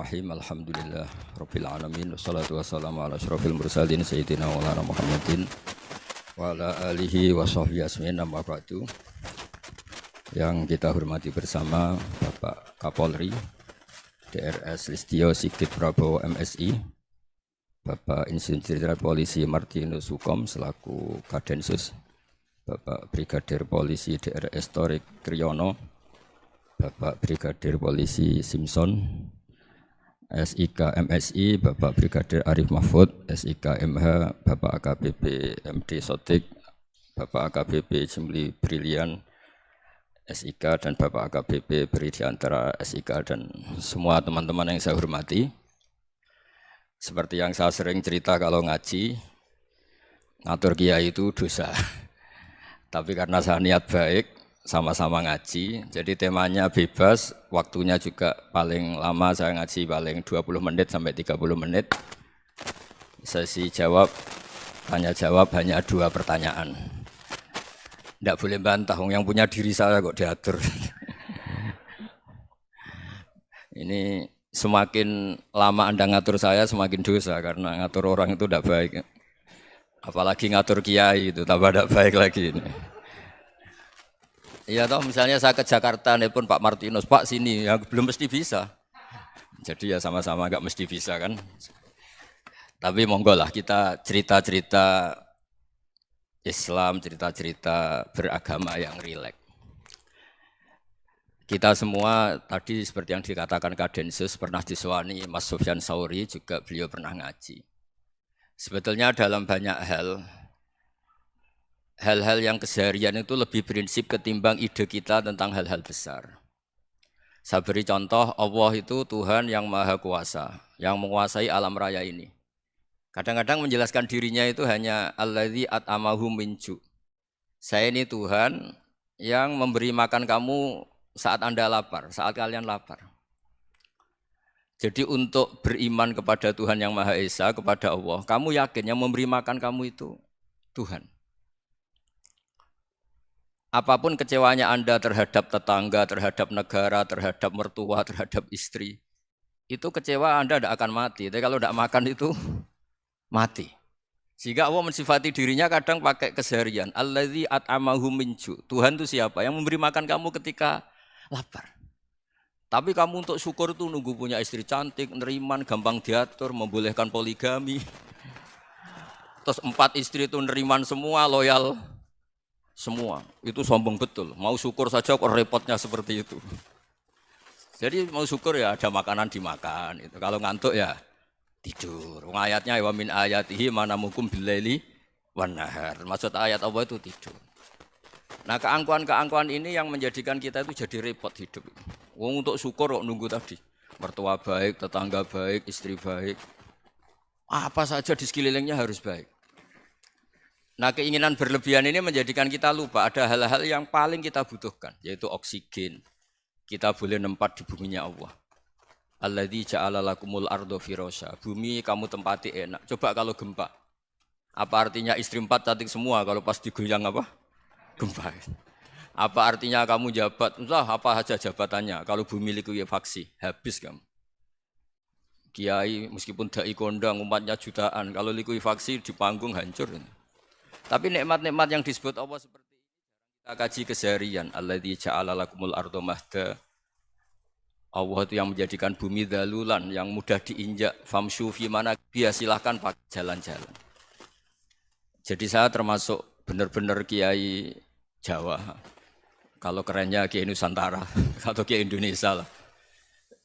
Bismillahirrahmanirrahim. Alhamdulillah Rabbil alamin. Wassalatu wassalamu ala asyrafil mursalin Sayyidina Maulana Muhammadin wa ala alihi wa sahbihi asmin. Amma ba'du. Yang kita hormati bersama Bapak Kapolri DRS Listio Sigit Prabowo MSI, Bapak Insinyur Jenderal Polisi Martinus Hukom selaku Kadensus, Bapak Brigadir Polisi DRS Torik Triyono, Bapak Brigadir Polisi Simpson, SIK MSI, Bapak Brigadir Arif Mahfud, SIK MH, Bapak AKBP MD Sotik, Bapak AKBP Jimli Brilian, SIK, dan Bapak AKBP Bridiantara SIK, dan semua teman-teman yang saya hormati. Seperti yang saya sering cerita kalau ngaji, ngatur kiai itu dosa. Tapi karena saya niat baik, sama-sama ngaji, jadi temanya bebas, waktunya juga paling lama saya ngaji paling 20 menit sampai 30 menit. Sesi jawab, tanya jawab hanya 2 pertanyaan. Tidak boleh bantah, yang punya diri saya kok diatur. Ini semakin lama Anda ngatur saya semakin dosa, karena ngatur orang itu tidak baik. Apalagi ngatur kiai itu tambah tidak baik lagi ini. Iya toh, misalnya saya ke Jakarta nelpon Pak Martinus, Pak sini, ya belum mesti bisa. Jadi ya sama-sama nggak mesti bisa kan. Tapi monggo lah kita cerita-cerita Islam, cerita-cerita beragama yang rileks. Kita semua tadi seperti yang dikatakan Kadensus pernah disewani Mas Sufyan Sauri, juga beliau pernah ngaji. Sebetulnya dalam banyak hal-hal yang keseharian itu lebih prinsip ketimbang ide kita tentang hal-hal besar. Saya beri contoh, Allah itu Tuhan yang Maha Kuasa, yang menguasai alam raya ini. Kadang-kadang menjelaskan dirinya itu hanya Alladzi at'amahum min ju'. Saya ini Tuhan yang memberi makan kamu saat Anda lapar, saat kalian lapar. Jadi untuk beriman kepada Tuhan yang Maha Esa, kepada Allah, kamu yakin yang memberi makan kamu itu Tuhan. Apapun kecewanya Anda terhadap tetangga, terhadap negara, terhadap mertua, terhadap istri, itu kecewa Anda tidak akan mati. Tapi kalau tidak makan itu mati. Sehingga Allah mensifati dirinya kadang pakai keseharian. Alladzi at'amahum min ju'. Tuhan itu siapa? Yang memberi makan kamu ketika lapar. Tapi kamu untuk syukur itu nunggu punya istri cantik, neriman, gampang diatur, membolehkan poligami. Terus 4 istri itu neriman semua, loyal semua, itu sombong betul. Mau syukur saja kok repotnya seperti itu. Jadi mau syukur ya ada makanan dimakan. Itu. Kalau ngantuk ya tidur. Ayatnya wa min ayatihi manamukum billaili wan nahar. Maksud ayat Allah itu tidur. Nah keangkuhan-keangkuhan ini yang menjadikan kita itu jadi repot hidup. Untuk syukur kok nunggu tadi. Mertua baik, tetangga baik, istri baik. Apa saja di sekelilingnya harus baik. Nah keinginan berlebihan ini menjadikan kita lupa ada hal-hal yang paling kita butuhkan, yaitu oksigen. Kita boleh nempat di buminya Allah. Alladzi ja'ala lakumul ardo firasya. Bumi kamu tempati enak. Coba kalau gempa. Apa artinya istri 4 cantik semua kalau pas digoyang apa? Gempa. Apa artinya kamu jabat? Entah apa saja jabatannya. Kalau bumi likuifaksi, habis kamu. Kiai meskipun dai kondang umatnya jutaan, kalau likuifaksi di panggung hancur. Tapi nikmat-nikmat yang disebut Allah seperti ini kita kaji keseharian. Alladzi ja'ala lakumul ardo mahda. Allah itu yang menjadikan bumi dalulan yang mudah diinjak. Famshu fi mana biya, silahkan pakai jalan-jalan. Jadi saya termasuk benar-benar kiai Jawa. Kalau kerennya Kiai Nusantara atau Kiai Indonesia lah.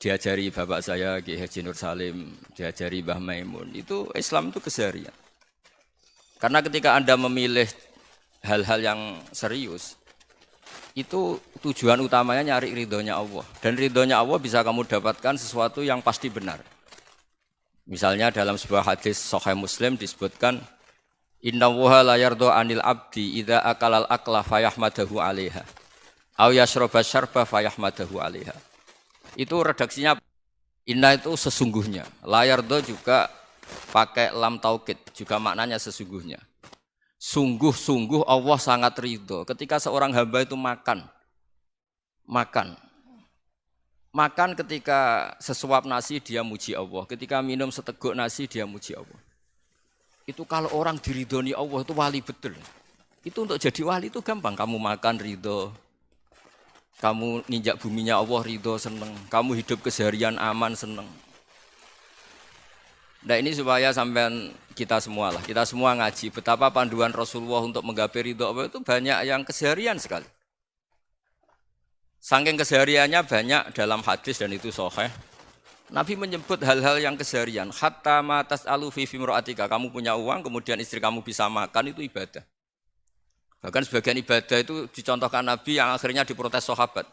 Diajari bapak saya Kiai Haji Nur Salim, diajari Mbah Maimun. Itu Islam itu keseharian. Karena ketika Anda memilih hal-hal yang serius, itu tujuan utamanya nyari ridhonya Allah. Dan ridhonya Allah bisa kamu dapatkan sesuatu yang pasti benar. Misalnya dalam sebuah hadis Sahih Muslim disebutkan, Innallaha la yardha 'anil 'abdi idza akalal akla fayahmadahu 'alaiha. Aw yashraba syarba fayahmadahu 'alaiha. Itu redaksinya inna itu sesungguhnya. La yardha juga pakai lam taukid, juga maknanya sesungguhnya. Sungguh-sungguh Allah sangat ridho ketika seorang hamba itu makan. Makan ketika sesuap nasi dia muji Allah, ketika minum seteguk nasi dia muji Allah. Itu kalau orang diridhoni Allah itu wali betul. Itu untuk jadi wali itu gampang. Kamu makan ridho, kamu ninjak buminya Allah ridho seneng, kamu hidup keseharian aman seneng. Nah ini supaya sampean kita semua lah, kita semua ngaji betapa panduan Rasulullah untuk menggapai ridho Allah itu banyak yang keseharian sekali. Saking kesehariannya banyak dalam hadis dan itu sahih. Nabi menyebut hal-hal yang keseharian. Hatta ma tas'alu fi fimra'atika, kamu punya uang kemudian istri kamu bisa makan itu ibadah. Bahkan sebagian ibadah itu dicontohkan Nabi yang akhirnya diprotes sahabat.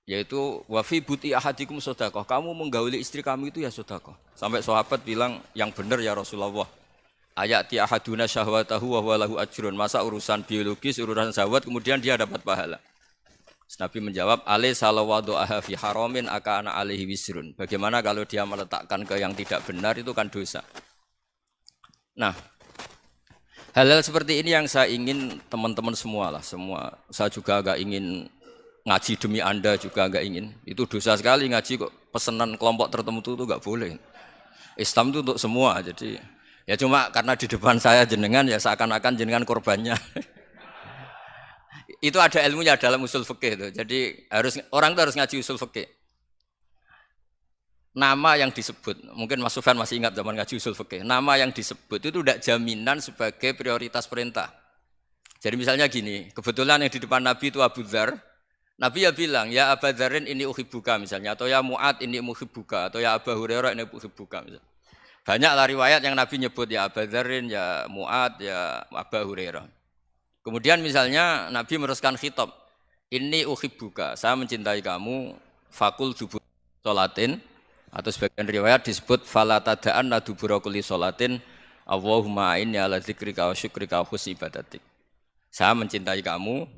Yaitu wafi buti ahadikum sodakoh, kamu menggauli istri kamu itu ya sodakoh. Sampai sahabat bilang yang benar ya Rasulullah. Ayati ahaduna syahwatahu wa huwa lahu ajrun. Masa urusan biologis, urusan syahwat kemudian dia dapat pahala. Nabi menjawab, alai salawadu'aha fi haramin akana alaihi wisrun. Bagaimana kalau dia meletakkan ke yang tidak benar itu kan dosa. Nah, hal-hal seperti ini yang saya ingin teman-teman semua lah, semua. Saya juga agak ingin ngaji demi Anda juga agak ingin. Itu dosa sekali ngaji kok pesanan kelompok tertentu itu enggak boleh. Islam itu untuk semua. Jadi ya cuma karena di depan saya jenengan ya seakan-akan jenengan korbannya. Itu ada ilmunya dalam usul fikih itu. Jadi orang itu harus ngaji usul fikih. Nama yang disebut, mungkin Mas Sufyan masih ingat zaman ngaji usul fikih. Nama yang disebut itu tidak jaminan sebagai prioritas perintah. Jadi misalnya gini, kebetulan yang di depan Nabi itu Abu Dzar. Nabi ya bilang, ya Aba Dzarin ini uhibbuka misalnya, atau ya Mu'ad ini muhibbuka, atau ya Aba Hurairah ini uhibbuka misalnya. Banyaklah riwayat yang Nabi nyebut ya Aba Dzarin, ya Mu'ad, ya Aba Hurairah. Kemudian misalnya Nabi meneruskan khitab, ini uhibbuka, saya mencintai kamu, fakul dubur sholatin, atau sebagian riwayat disebut fala tada'anna dubura kulli sholatin, Allahumma inni ala dzikrika wa syukrika wa husni ibadatik. Saya mencintai kamu,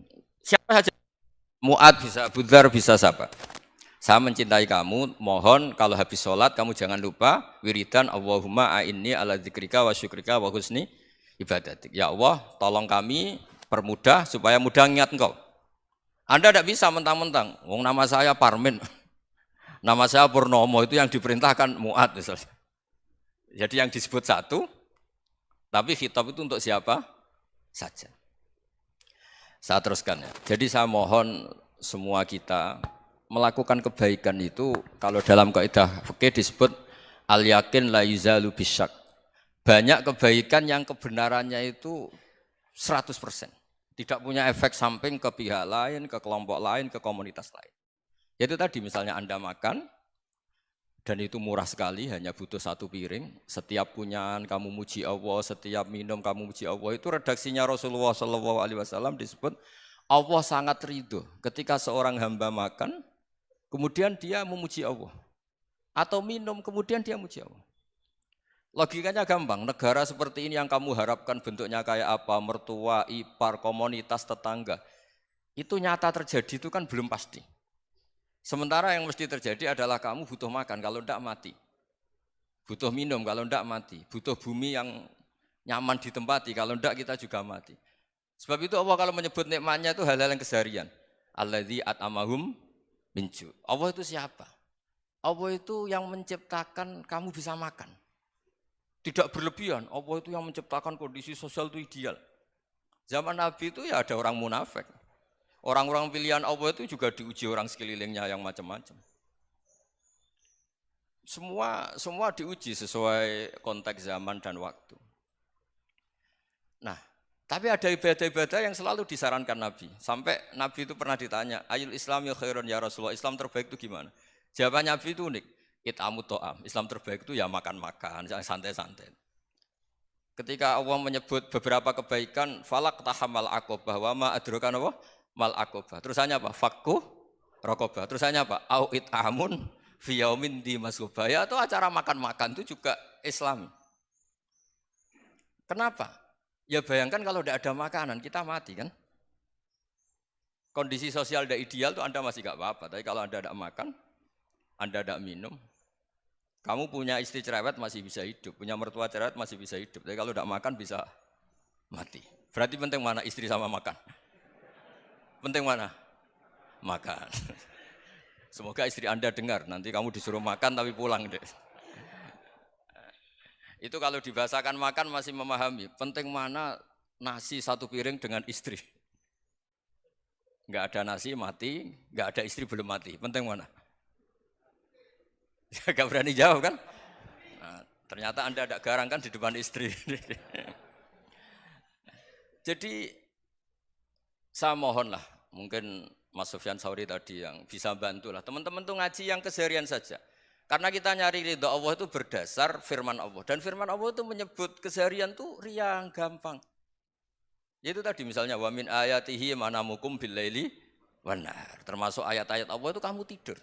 siapa saja. Mu'ad bisa, Abu Dzar bisa siapa? Saya mencintai kamu, mohon kalau habis sholat kamu jangan lupa wiridan Allahumma a'inni ala dzikrika wa syukrika wa husni ibadatik. Ya Allah, tolong kami permudah supaya mudah ingat engkau. Anda tidak bisa mentang-mentang, wong nama saya Parmin, nama saya Purnomo itu yang diperintahkan Mu'ad misalnya. Jadi yang disebut satu, tapi khitab itu untuk siapa saja. Saya teruskan ya. Jadi saya mohon semua kita melakukan kebaikan itu kalau dalam kaidah fikih disebut al yakin la yuzalu bisyak. Banyak kebaikan yang kebenarannya itu 100%. Tidak punya efek samping ke pihak lain, ke kelompok lain, ke komunitas lain. Yaitu tadi misalnya Anda makan dan itu murah sekali, hanya butuh satu piring. Setiap kunyahan kamu muji Allah, setiap minum kamu muji Allah. Itu redaksinya Rasulullah SAW disebut Allah sangat ridho ketika seorang hamba makan, kemudian dia memuji Allah. Atau minum, kemudian dia muji Allah. Logikanya gampang, negara seperti ini yang kamu harapkan bentuknya kayak apa, mertua, ipar, komunitas, tetangga. Itu nyata terjadi itu kan belum pasti. Sementara yang mesti terjadi adalah kamu butuh makan, kalau tidak mati. Butuh minum, kalau tidak mati. Butuh bumi yang nyaman ditempati, kalau tidak kita juga mati. Sebab itu Allah kalau menyebut nikmatnya itu hal-hal yang keseharian. Alladzi at'amahum min ju'. Allah itu siapa? Allah itu yang menciptakan kamu bisa makan. Tidak berlebihan, Allah itu yang menciptakan kondisi sosial itu ideal. Zaman Nabi itu ya ada orang munafik. Orang-orang pilihan Allah itu juga diuji orang sekelilingnya yang macam-macam. Semua diuji sesuai konteks zaman dan waktu. Nah, tapi ada ibadah-ibadah yang selalu disarankan Nabi. Sampai Nabi itu pernah ditanya, ayul islami khairun ya Rasulullah, Islam terbaik itu gimana? Jawaban Nabi itu unik, it'amu to'am, Islam terbaik itu ya makan-makan, santai-santai. Ketika Allah menyebut beberapa kebaikan, falak tahamal aqobah, wa ma adrokan apa? Mal aqobah. Terusannya apa? Fakku rokobah. Terusannya apa? Au it'amun fi yaumin di masubaya, atau acara makan-makan itu juga Islam. Kenapa? Ya bayangkan kalau tidak ada makanan, kita mati kan? Kondisi sosial tidak ideal itu Anda masih gak apa-apa. Tapi kalau Anda tidak makan, Anda tidak minum, kamu punya istri cerewet masih bisa hidup, punya mertua cerewet masih bisa hidup. Tapi kalau tidak makan bisa mati. Berarti penting mana istri sama makan? Penting mana? Makan. Semoga istri Anda dengar, nanti kamu disuruh makan tapi pulang deh. Itu kalau dibahasakan makan masih memahami. Penting mana nasi satu piring dengan istri. Nggak ada nasi mati, nggak ada istri belum mati. Penting mana? Gak berani jawab kan? Nah, ternyata Anda ada garang kan di depan istri. Jadi saya mohonlah, mungkin Mas Sufyan Sauri tadi yang bisa bantu lah. Teman-teman tuh ngaji yang keseharian saja. Karena kita nyari ridho Allah itu berdasar firman Allah. Dan firman Allah itu menyebut keseharian tuh riang, gampang. Itu tadi misalnya wa min ayatihi manamukum billaili wanar. Termasuk ayat-ayat Allah itu kamu tidur.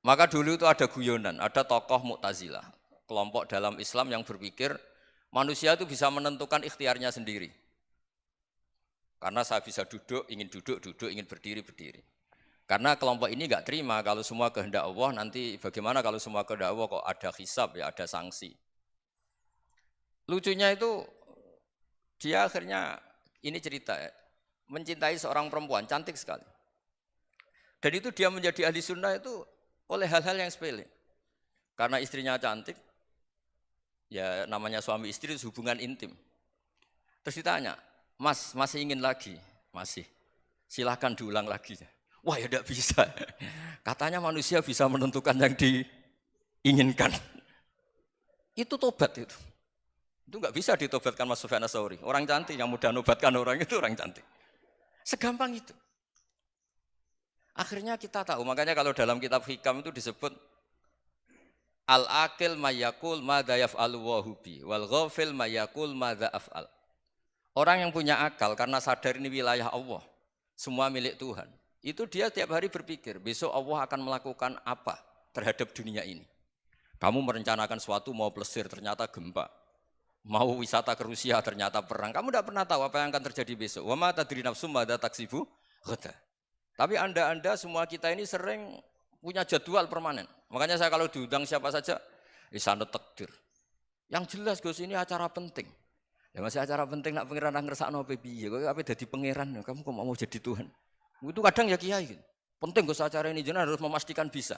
Maka dulu itu ada guyonan, ada tokoh Mu'tazilah, kelompok dalam Islam yang berpikir manusia itu bisa menentukan ikhtiarnya sendiri. Karena saya bisa duduk, ingin berdiri, berdiri. Karena kelompok ini enggak terima kalau semua kehendak Allah, nanti bagaimana kalau semua kehendak Allah kok ada hisab ya, ada sanksi. Lucunya itu dia akhirnya, ini cerita ya, mencintai seorang perempuan, cantik sekali. Dan itu dia menjadi ahli sunnah itu oleh hal-hal yang sepele. Karena istrinya cantik, ya namanya suami istri itu hubungan intim. Terus ditanya, Mas, masih ingin lagi? Masih. Silahkan diulang lagi. Wah ya tidak bisa. Katanya manusia bisa menentukan yang diinginkan. Itu tobat itu. Itu nggak bisa ditobatkan Mas Sufyan Ats-Tsauri. Orang cantik yang mudah nobatkan orang itu orang cantik. Segampang itu. Akhirnya kita tahu, makanya kalau dalam kitab Hikam itu disebut al-aqil mayyakul madza yaf'alu wa hubi wal ghafil mayyakul madza af'al. Orang yang punya akal karena sadar ini wilayah Allah, semua milik Tuhan. Itu dia tiap hari berpikir, besok Allah akan melakukan apa terhadap dunia ini. Kamu merencanakan sesuatu mau plesir, ternyata gempa. Mau wisata ke Rusia, ternyata perang. Kamu tidak pernah tahu apa yang akan terjadi besok. Wa ma tadri nafsum madza taksibu ghadan. Tapi anda semua kita ini sering punya jadwal permanen. Makanya saya kalau diundang siapa saja, sanad takdir. Yang jelas Gus ini acara penting. Ya masih acara penting nak pangeran ngersakno piye? Kowe ape dadi pangeran? Kamu kok mau jadi Tuhan? Itu kadang ya kiai gitu. Penting Gus acara ini jenengan harus memastikan bisa.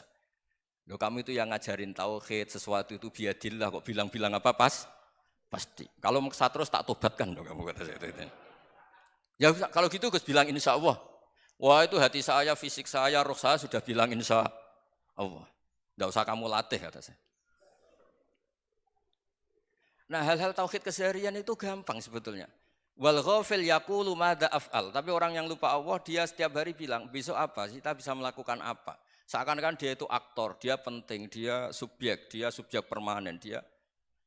Loh kamu itu yang ngajarin tauhid, sesuatu itu biadillah kok bilang-bilang apa pasti. Kalau maksa terus tak tobatkan loh kamu kata saya itu. Ya kalau gitu Gus bilang insya Allah. Wah itu hati saya, fisik saya, roh saya sudah bilang insya Allah. Enggak usah kamu latih kata saya. Nah hal-hal tauhid keseharian itu gampang sebetulnya. Wal ghafil yaqulu madza af'al. Tapi orang yang lupa Allah dia setiap hari bilang besok apa? Kita bisa melakukan apa? Seakan-akan dia itu aktor, dia penting, dia subjek permanen, dia.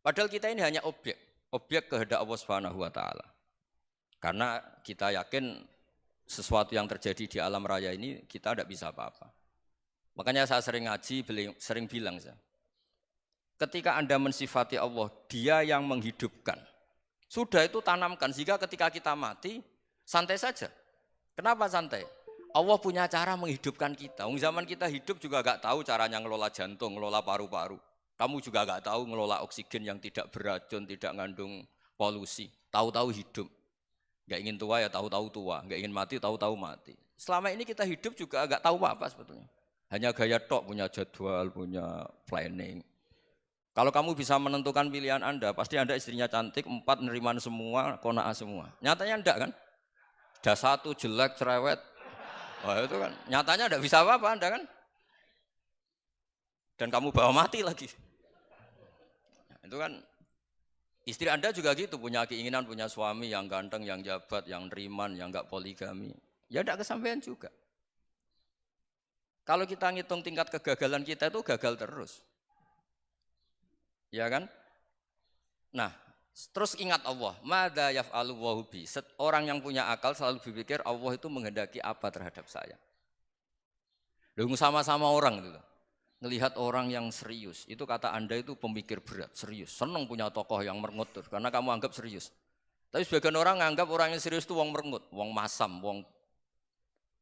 Padahal kita ini hanya objek kehendak Allah Subhanahu wa taala. Karena kita yakin sesuatu yang terjadi di alam raya ini kita tidak bisa apa-apa. Makanya saya sering ngaji, sering bilang saya. Ketika Anda mensifati Allah, dia yang menghidupkan. Sudah itu tanamkan, sehingga ketika kita mati, santai saja. Kenapa santai? Allah punya cara menghidupkan kita. Zaman kita hidup juga gak tahu caranya ngelola jantung, ngelola paru-paru. Kamu juga gak tahu ngelola oksigen yang tidak beracun, tidak mengandung polusi. Tahu-tahu hidup. Gak ingin tua ya tahu-tahu tua, gak ingin mati tahu-tahu mati. Selama ini kita hidup juga gak tahu apa sebetulnya. Hanya gaya tok, punya jadwal, punya planning. Kalau kamu bisa menentukan pilihan Anda, pasti Anda istrinya cantik, 4 neriman semua, kona'ah semua. Nyatanya enggak kan? Ada 1 jelek, cerewet. Wah itu kan, nyatanya enggak bisa apa-apa Anda kan? Dan kamu bawa mati lagi. Nah, itu kan, istri Anda juga gitu, punya keinginan, punya suami yang ganteng, yang jabat, yang neriman, yang enggak poligami. Ya enggak kesampaian juga. Kalau kita ngitung tingkat kegagalan kita itu gagal terus. Ya kan? Nah, terus ingat Allah, madza yaf'alu wa hubi. Orang yang punya akal selalu berpikir Allah itu menghendaki apa terhadap saya. Lalu sama-sama orang gitu. Ngelihat orang yang serius, itu kata Anda itu pemikir berat, serius. Senang punya tokoh yang merengut karena kamu anggap serius. Tapi sebagian orang anggap orang yang serius itu wong merengut, wong masam, wong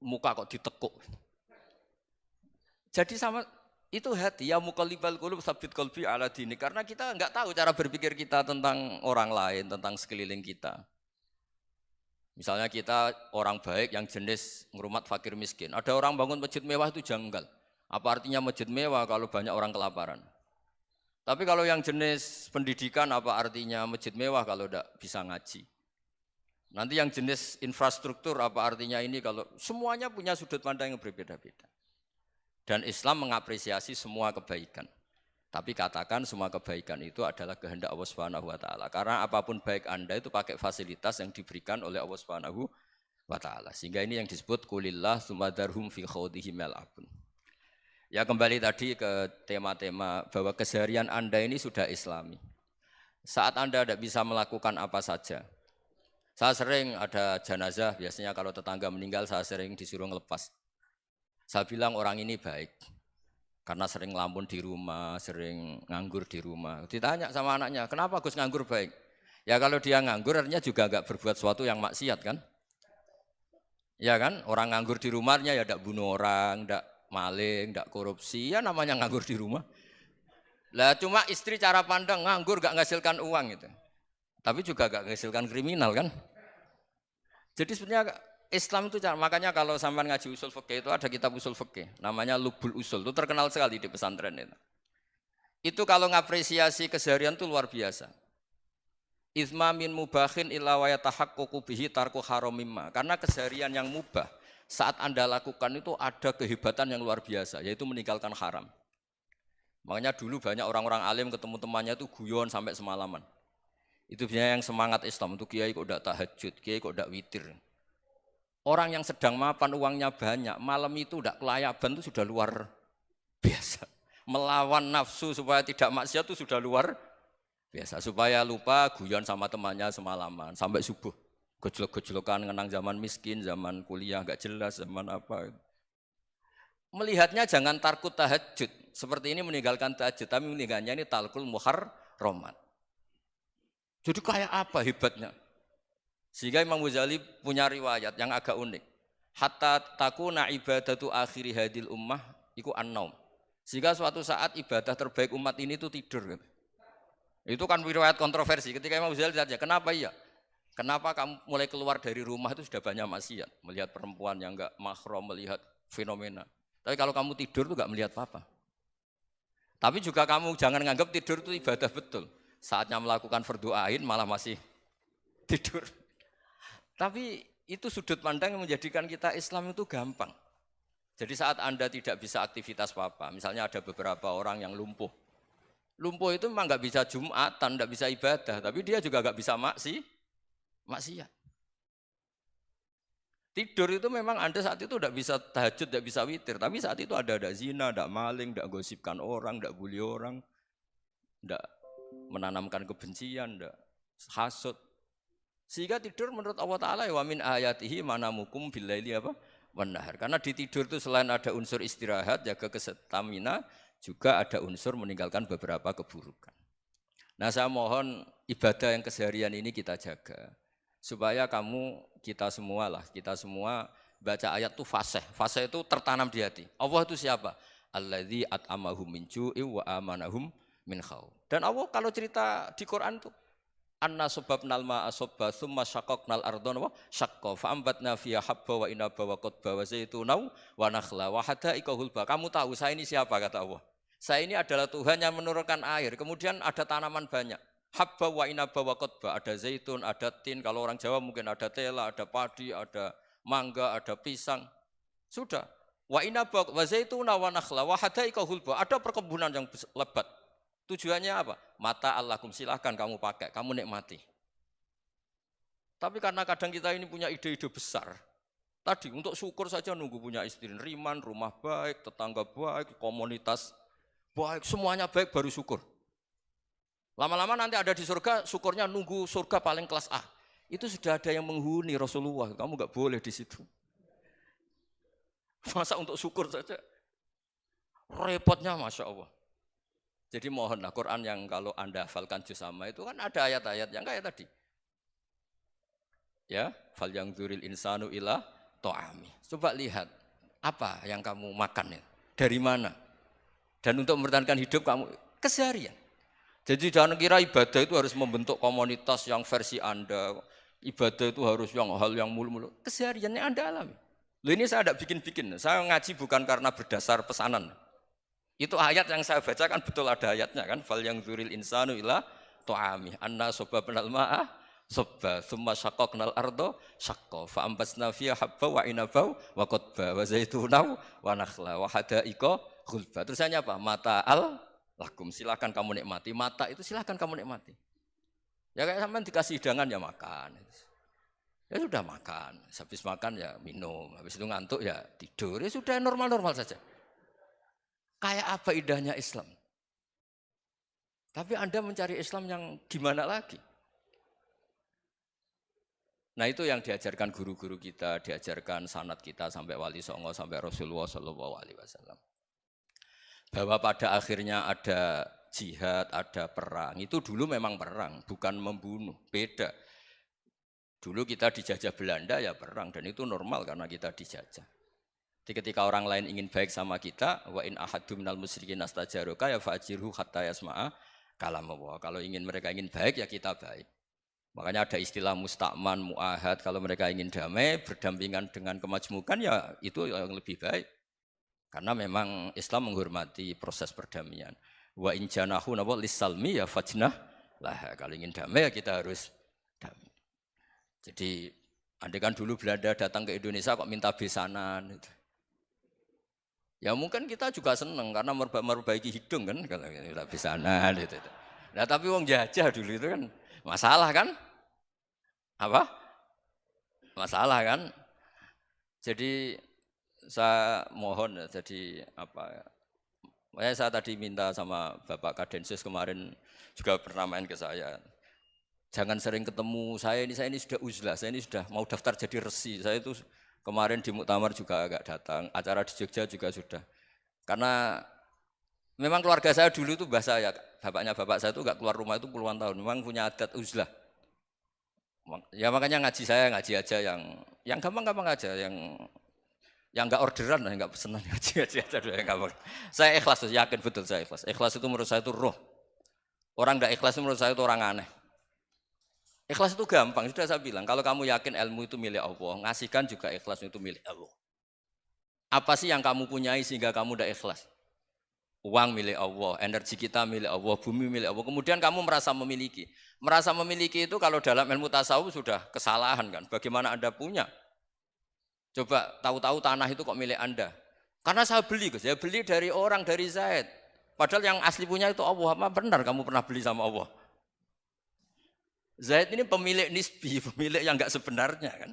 muka kok ditekuk. Jadi sama itu hati ya muqallibal qulub tsabbit qalbi ala dini, karena kita enggak tahu cara berpikir kita tentang orang lain, tentang sekeliling kita. Misalnya kita orang baik yang jenis ngrumat fakir miskin. Ada orang bangun masjid mewah itu janggal. Apa artinya masjid mewah kalau banyak orang kelaparan? Tapi kalau yang jenis pendidikan apa artinya masjid mewah kalau tidak bisa ngaji? Nanti yang jenis infrastruktur apa artinya ini kalau semuanya punya sudut pandang yang berbeda-beda. Dan Islam mengapresiasi semua kebaikan. Tapi katakan semua kebaikan itu adalah kehendak Allah Subhanahu wa taala. Karena apapun baik Anda itu pakai fasilitas yang diberikan oleh Allah Subhanahu wa taala. Sehingga ini yang disebut kulillah sumadarhum fi khawdihim yal'abun. Ya kembali tadi ke tema-tema bahwa keseharian Anda ini sudah Islami. Saat Anda tidak bisa melakukan apa saja. Saya sering ada jenazah, biasanya kalau tetangga meninggal saya sering disuruh ngelepas. Saya bilang orang ini baik. Karena sering ngelamun di rumah, sering nganggur di rumah. Ditanya sama anaknya, kenapa Gus nganggur baik? Ya kalau dia nganggur artinya juga enggak berbuat sesuatu yang maksiat kan? Ya kan, orang nganggur di rumahnya ya tidak bunuh orang, tidak maling, tidak korupsi, ya namanya nganggur di rumah. Lah cuma istri cara pandang nganggur gak menghasilkan uang gitu. Tapi juga gak menghasilkan kriminal kan. Jadi sebenarnya Islam itu makanya kalau sampean ngaji usul fikih itu ada kitab usul fikih namanya Lubul Usul, itu terkenal sekali di pesantren itu. Itu kalau ngapresiasi keseharian itu luar biasa. Izma min mubahin illa wa yatahaqqaqu bihi tarku haramimma. Karena keseharian yang mubah saat Anda lakukan itu ada kehebatan yang luar biasa, yaitu meninggalkan haram. Makanya dulu banyak orang-orang alim ketemu temannya itu guyon sampai semalaman. Itu biasanya yang semangat Islam, itu kiai kok tidak tahajud, kiai kok tidak witir. Orang yang sedang mapan uangnya banyak, malam itu tidak kelayaban itu sudah luar biasa. Melawan nafsu supaya tidak maksiat itu sudah luar biasa. Supaya lupa guyon sama temannya semalaman, sampai subuh. Gejolok-gejolokan ngenang zaman miskin, zaman kuliah nggak jelas, zaman apa. Melihatnya jangan tarkut tahajud. Seperti ini meninggalkan tahajud, tapi meninggalnya ini talkul muharramat. Jadi kayak apa hebatnya? Sehingga Imam Ghazali punya riwayat yang agak unik. Hatta takuna ibadatu akhiri hadil ummah iku an-naum. Sehingga suatu saat ibadah terbaik umat ini itu tidur. Itu kan riwayat kontroversi. Ketika Imam Ghazali ditanya, kenapa iya? Kenapa kamu mulai keluar dari rumah itu sudah banyak maksiat? Melihat perempuan yang enggak mahram, melihat fenomena. Tapi kalau kamu tidur itu enggak melihat apa-apa. Tapi juga kamu jangan nganggap tidur itu ibadah betul. Saatnya melakukan fardu ain malah masih tidur. Tapi itu sudut pandang yang menjadikan kita Islam itu gampang. Jadi saat Anda tidak bisa aktivitas apa-apa, misalnya ada beberapa orang yang lumpuh. Lumpuh itu memang nggak bisa Jumatan, nggak bisa ibadah, tapi dia juga nggak bisa maksiat. Tidur itu memang Anda saat itu tidak bisa tahajud, tidak bisa witir, tapi saat itu ada zina, ada maling, tidak gosipkan orang, tidak bully orang, tidak menanamkan kebencian, tidak hasud. Sehingga tidur menurut Allah Ta'ala wa min ayatihi manamukum billaili apa? Wan-nahar. Karena di tidur itu selain ada unsur istirahat, jaga kestamina, juga ada unsur meninggalkan beberapa keburukan. Nah saya mohon ibadah yang keseharian ini kita jaga. Supaya kita semua baca ayat itu fasih. Fasih itu tertanam di hati. Allah itu siapa? Alladzi at'amahum min ju'i wa amanahum min khauf. Dan Allah kalau cerita di Quran itu anna sababnal ma'a sabba tsumma syaqaqnal ardha wa syaqqa fa ambatna fiha habba wa inaba wa qadba wa zaituna wa nakhla wa hada'iqa hulba. Kamu tahu saya ini siapa kata Allah? Saya ini adalah Tuhan yang menurunkan air, kemudian ada tanaman banyak. Habba wa inaba wa qadba, ada zaitun, ada tin, kalau orang Jawa mungkin ada tela, ada padi, ada mangga, ada pisang. Sudah. Wa inaba wa zaituna wa nakhla wa hada'iqa hulba, ada perkebunan yang lebat. Tujuannya apa? Mata Allahkum, silahkan kamu pakai, kamu nikmati. Tapi karena kadang kita ini punya ide-ide besar. Tadi untuk syukur saja nunggu punya istri riman, rumah baik, tetangga baik, komunitas baik, semuanya baik baru syukur. Lama-lama nanti ada di surga, syukurnya nunggu surga paling kelas A. Itu sudah ada yang menghuni Rasulullah, kamu nggak boleh di situ. Masa untuk syukur saja? Repotnya Masya Allah. Jadi mohonlah Quran yang kalau Anda hafalkan juz sama itu kan ada ayat-ayat yang kayak tadi. Ya, fal yang dzuril insanu ila ta'ami. Coba lihat apa yang kamu makan ya? Dari mana? Dan untuk mempertahankan hidup kamu keseharian. Jadi jangan kira ibadah itu harus membentuk komunitas yang versi Anda. Ibadah itu harus hal yang mulu-mulu. Kesehariannya Anda alami. Loh ini saya tidak bikin-bikin. Saya ngaji bukan karena berdasar pesanan. Itu ayat yang saya baca kan betul ada ayatnya kan. Fal yang dzuril insanu ila tu'ami anna sobabnal ma'a sobba thumma syaqaqnal ardo syaqqa fa ambasna fiha habba wa inaba wa qadba wa zaituna wa nakhla wa hadaika ghulba. Terusannya apa? Mata'al lakum, silakan kamu nikmati. Mata itu silakan kamu nikmati. Ya kayak sampean dikasih hidangan ya makan. Ya sudah makan, habis makan ya minum, habis itu ngantuk ya tidur. Ya sudah normal-normal saja. Kayak apa indahnya Islam? Tapi Anda mencari Islam yang gimana lagi? Nah itu yang diajarkan guru-guru kita, diajarkan sanad kita sampai Wali Songo, sampai Rasulullah SAW. Bahwa pada akhirnya ada jihad, ada perang. Itu dulu memang perang, bukan membunuh, beda. Dulu kita dijajah Belanda ya perang, dan itu normal karena kita dijajah. Jadi ketika orang lain ingin baik sama kita, wa in ahadum minal musyrikin astajaroka ya fa'ajirhu hatta yasma'a kalam Allah. Kalau mereka ingin baik ya kita baik. Makanya ada istilah musta'man, mu'ahad. Kalau mereka ingin damai, berdampingan dengan kemajmukan ya itu yang lebih baik. Karena memang Islam menghormati proses perdamaian. Wa in janahu nawa lissalmi ya fajnah lah. Kalau ingin damai ya kita harus damai. Jadi andai kan dulu Belanda datang ke Indonesia kok minta besanan gitu. Ya mungkin kita juga seneng karena memperbaiki hidung kan kalau minta besanan gitu. Nah tapi wong jajah dulu itu kan masalah kan? Apa? Masalah kan? Jadi saya mohon ya, jadi apa? Saya tadi minta sama Bapak Kadensus kemarin juga pernah main ke saya. Jangan sering ketemu saya ini sudah uzlah, saya ini sudah mau daftar jadi resi. Saya itu kemarin di muktamar juga agak datang, acara di Jogja juga sudah. Karena memang keluarga saya dulu itu bahasa ya, bapaknya bapak saya itu enggak keluar rumah itu puluhan tahun, memang punya adat uzlah. Ya makanya ngaji saya ngaji aja yang gampang-gampang aja, yang enggak orderan, enggak pesenan ngaji aja dulu yang gampang. Saya ikhlas, yakin betul saya ikhlas. Ikhlas itu menurut saya itu roh. Orang enggak ikhlas menurut saya itu orang aneh. Ikhlas itu gampang, sudah saya bilang. Kalau kamu yakin ilmu itu milik Allah, ngasihkan juga ikhlas itu milik Allah. Apa sih yang kamu punyai sehingga kamu udah ikhlas? Uang milik Allah, energi kita milik Allah, bumi milik Allah. Kemudian kamu merasa memiliki. Merasa memiliki itu kalau dalam ilmu tasawuf sudah kesalahan kan. Bagaimana Anda punya? Coba tahu-tahu tanah itu kok milik Anda. Karena saya beli, Gus. Saya beli dari orang, dari Zaid. Padahal yang asli punya itu Allah. Apa benar kamu pernah beli sama Allah? Zaid ini pemilik nisbi, pemilik yang enggak sebenarnya kan.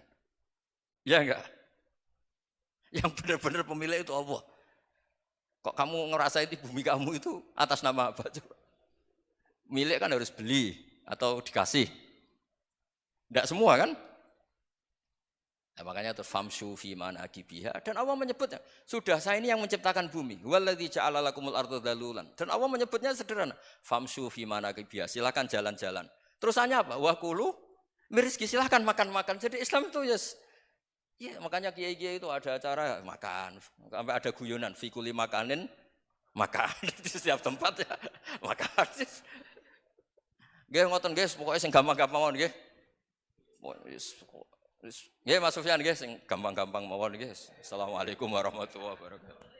Ya enggak? Yang benar-benar pemilik itu Allah. Kok kamu ngerasa itu bumi kamu itu atas nama apa? Coba. Milik kan harus beli atau dikasih. Enggak semua kan? Nah, makanya terus famshu fi manakibiha, dan Allah menyebutnya, sudah saya ini yang menciptakan bumi. Waladzi ja'ala lakumul arda dalulan. Dan Allah menyebutnya sederhana, famshu fi manakibiha, silakan jalan-jalan. Terusannya apa? Wa kulu mirizki, silahkan makan-makan. Jadi Islam itu ya makanya kiai-kiai itu ada acara makan, sampai ada guyonan fikuli makanin makan di setiap tempat ya makan. Nggih ngoten nggih, pokoke sing gampang-gampang mawon nggih. Nggih Mas Sufyan nggih sing gampang-gampang mawon nggih. Assalamualaikum warahmatullahi wabarakatuh.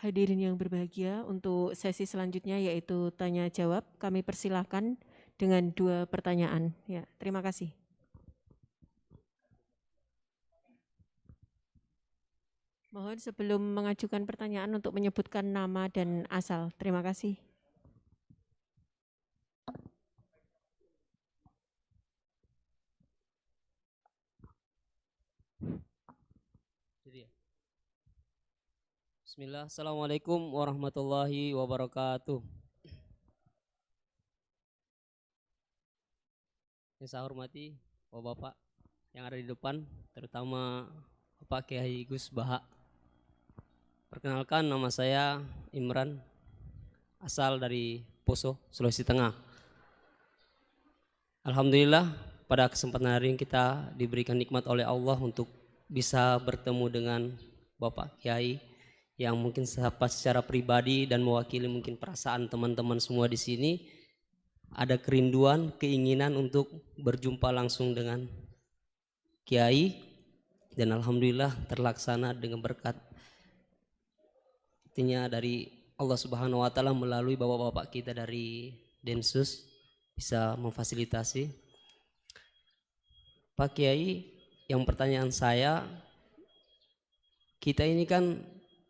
Hadirin yang berbahagia, untuk sesi selanjutnya yaitu tanya jawab, kami persilahkan dengan 2 pertanyaan. Ya, terima kasih. Mohon sebelum mengajukan pertanyaan untuk menyebutkan nama dan asal. Terima kasih. Bismillah, Assalamualaikum warahmatullahi wabarakatuh. Yang saya hormati Bapak-Bapak yang ada di depan, terutama Bapak Kiai Gus Baha. Perkenalkan, nama saya Imran, asal dari Poso, Sulawesi Tengah. Alhamdulillah pada kesempatan hari ini kita diberikan nikmat oleh Allah untuk bisa bertemu dengan Bapak Kiai yang mungkin secara pribadi dan mewakili mungkin perasaan teman-teman semua di sini, ada kerinduan, keinginan untuk berjumpa langsung dengan Kiai, dan alhamdulillah terlaksana dengan berkat artinya dari Allah Subhanahu wa taala melalui bapak-bapak kita dari Densus bisa memfasilitasi. Pak Kiai, yang pertanyaan saya, kita ini kan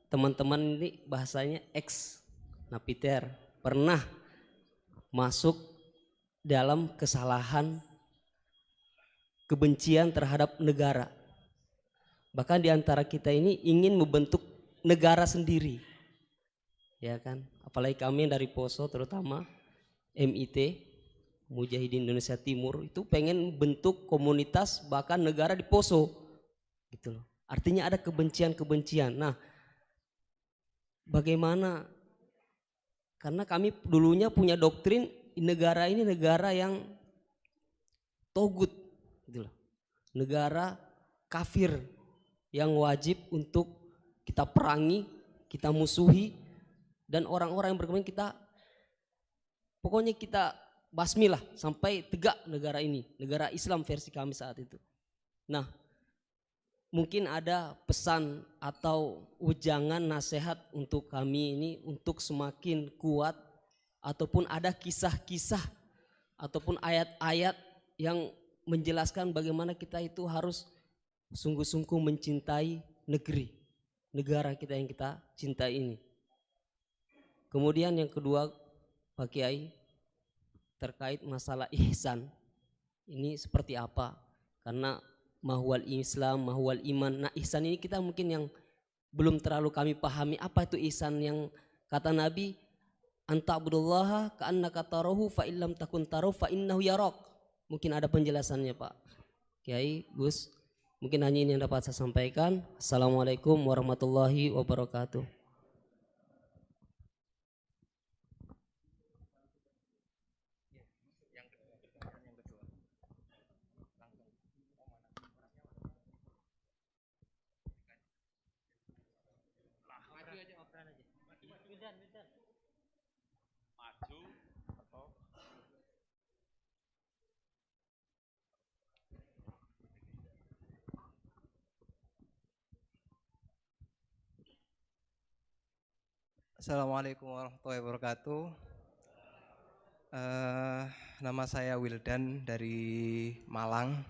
teman-teman ini bahasanya ex napiter, pernah masuk dalam kesalahan kebencian terhadap negara. Bahkan di antara kita ini ingin membentuk negara sendiri. Ya kan? Apalagi kami dari Poso terutama MIT, Mujahidin Indonesia Timur, itu pengen bentuk komunitas bahkan negara di Poso. Gitu loh. Artinya ada kebencian-kebencian. Nah, bagaimana? Karena kami dulunya punya doktrin negara ini negara yang togut, gitu loh. Negara kafir yang wajib untuk kita perangi, kita musuhi, dan orang-orang yang berkembang kita, pokoknya kita basmi lah sampai tegak negara ini, negara Islam versi kami saat itu. Nah, mungkin ada pesan atau ujangan nasihat untuk kami ini untuk semakin kuat, ataupun ada kisah-kisah ataupun ayat-ayat yang menjelaskan bagaimana kita itu harus sungguh-sungguh mencintai negara kita yang kita cintai ini. Kemudian yang kedua, Pak Kiai, terkait masalah ihsan, ini seperti apa? Karena mahwal Islam, mahwal iman. Nah, ihsan ini kita mungkin yang belum terlalu kami pahami, apa itu ihsan yang kata Nabi, anta'budullaha ka'annaka tarahu fa illam takun tarahu fa innahu yarak. Mungkin ada penjelasannya Pak Kiai, Gus. Mungkin hanya ini yang dapat saya sampaikan. Assalamualaikum warahmatullahi wabarakatuh. Assalamualaikum warahmatullahi wabarakatuh. Nama saya Wildan dari Malang.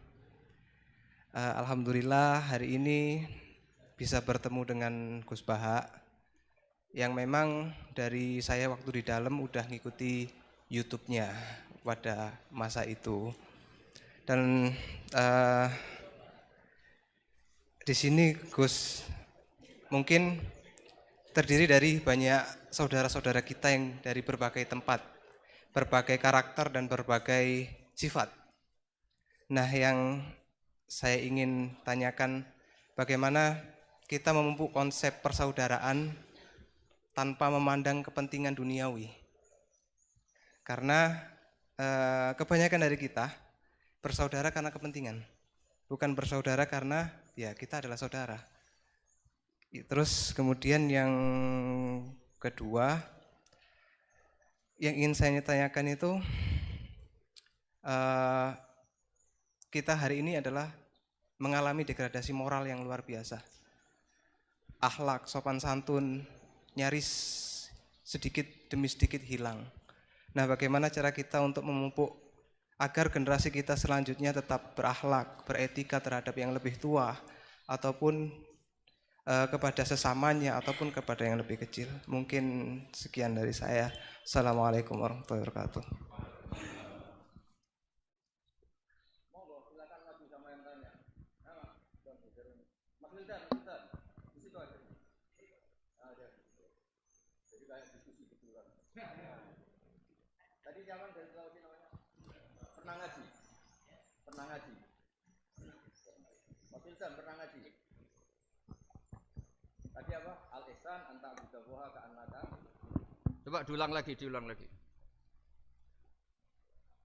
Alhamdulillah hari ini bisa bertemu dengan Gus Baha yang memang dari saya waktu di dalam udah ngikuti YouTube-nya pada masa itu. Dan di sini Gus mungkin terdiri dari banyak saudara-saudara kita yang dari berbagai tempat, berbagai karakter dan berbagai sifat. Nah, yang saya ingin tanyakan, bagaimana kita memupuk konsep persaudaraan tanpa memandang kepentingan duniawi. Karena kebanyakan dari kita bersaudara karena kepentingan, bukan bersaudara karena ya kita adalah saudara. Terus kemudian yang kedua yang ingin saya tanyakan itu, kita hari ini adalah mengalami degradasi moral yang luar biasa. Akhlak, sopan santun nyaris sedikit demi sedikit hilang. Nah, bagaimana cara kita untuk memupuk agar generasi kita selanjutnya tetap berakhlak, beretika terhadap yang lebih tua ataupun kepada sesamanya ataupun kepada yang lebih kecil. Mungkin sekian dari saya. Assalamualaikum warahmatullahi wabarakatuh. Pernah ngaji. Mas Wildan pernah ngaji. Tadi apa? Al-ihsan anta budawaha ka'annaka. Coba diulang lagi.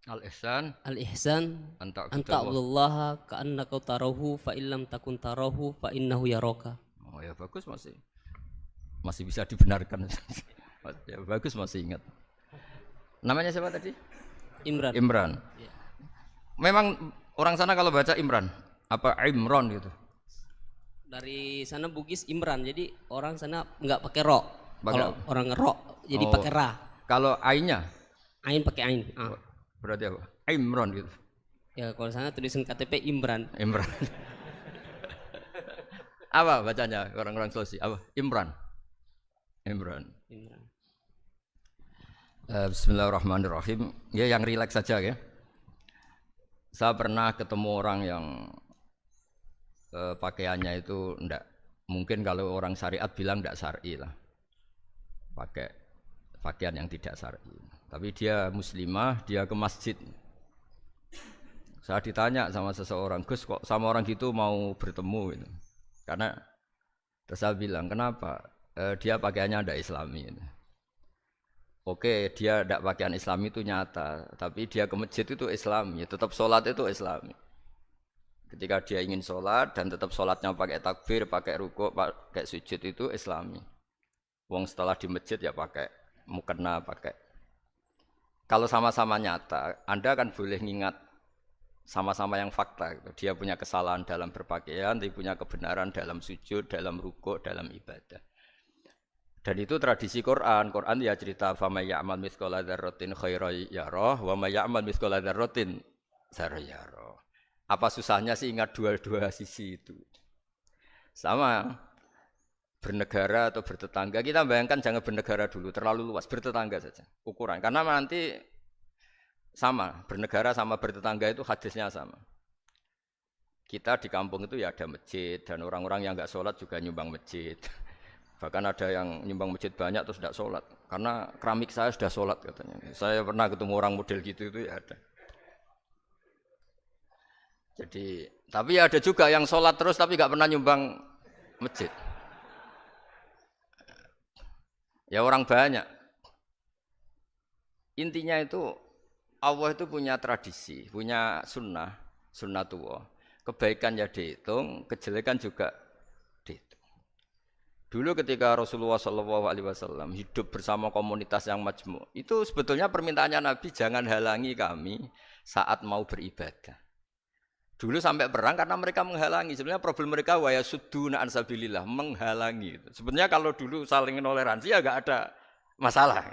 Al-ihsan Al-ihsan anta anta abdullaha ka'annaka tarahu fa illam takun tarahu fa innahu yaraka. Oh ya bagus, masih bisa dibenarkan. Ya bagus, masih ingat. Namanya siapa tadi? Imran. Imran. Ya. Memang orang sana kalau baca Imran apa Imron gitu. Dari sana Bugis Imran, jadi orang sana nggak pakai ro. Pakai Kalau apa? orang ro, jadi Oh. pakai ra. Kalau ainnya Ain pakai ain. Ah. berarti apa? Imron gitu. Ya kalau sana tulisan KTP Imran. Imran. Apa bacanya orang-orang Sulawesi? Apa? Imran. Imran. Imran. Bismillahirrahmanirrahim. Ya yang rileks saja ya. Saya pernah ketemu orang yang pakaiannya itu enggak, mungkin kalau orang syariat bilang enggak syar'i lah. Pakai pakaian yang tidak syar'i. Tapi dia muslimah, dia ke masjid. Saya ditanya sama seseorang, Gus kok sama orang gitu mau bertemu gitu. Karena terus saya bilang, kenapa? Dia pakaiannya enggak islami gitu. Oke, dia tidak pakaian Islam itu nyata, tapi dia ke masjid itu Islami, tetap sholat itu Islami. Ketika dia ingin sholat dan tetap sholatnya pakai takbir, pakai rukuk, pakai sujud itu Islami. Wong setelah di masjid ya pakai mukena, pakai. Kalau sama-sama nyata, Anda kan boleh ngingat sama-sama yang fakta. Gitu. Dia punya kesalahan dalam berpakaian, dia punya kebenaran dalam sujud, dalam rukuk, dalam ibadah. Dan itu tradisi Quran. Quran ya cerita famay ya'mal mithqala dzarratin khairan yarah wa may ya'mal mithqala dzarratin syarran yarah. Apa susahnya sih ingat dua-dua sisi itu? Sama bernegara atau bertetangga. Kita bayangkan jangan bernegara dulu, terlalu luas, bertetangga saja ukuran. Karena nanti sama, bernegara sama bertetangga itu hadisnya sama. Kita di kampung itu ya ada masjid dan orang-orang yang enggak sholat juga nyumbang masjid. Bahkan ada yang nyumbang masjid banyak terus tidak sholat karena keramik saya sudah sholat katanya. Saya pernah ketemu orang model gitu itu ya ada. Jadi tapi ada juga yang sholat terus tapi nggak pernah nyumbang masjid. Ya orang banyak. Intinya itu Allah itu punya tradisi, punya sunnatullah. Kebaikan ya dihitung, kejelekan juga dihitung. Dulu ketika Rasulullah SAW hidup bersama komunitas yang majmu', itu sebetulnya permintaannya Nabi jangan halangi kami saat mau beribadah. Dulu sampai perang karena mereka menghalangi. Sebenarnya problem mereka wa yasudduna an sabilillah, menghalangi. Sebenarnya kalau dulu saling toleransi ya enggak ada masalah.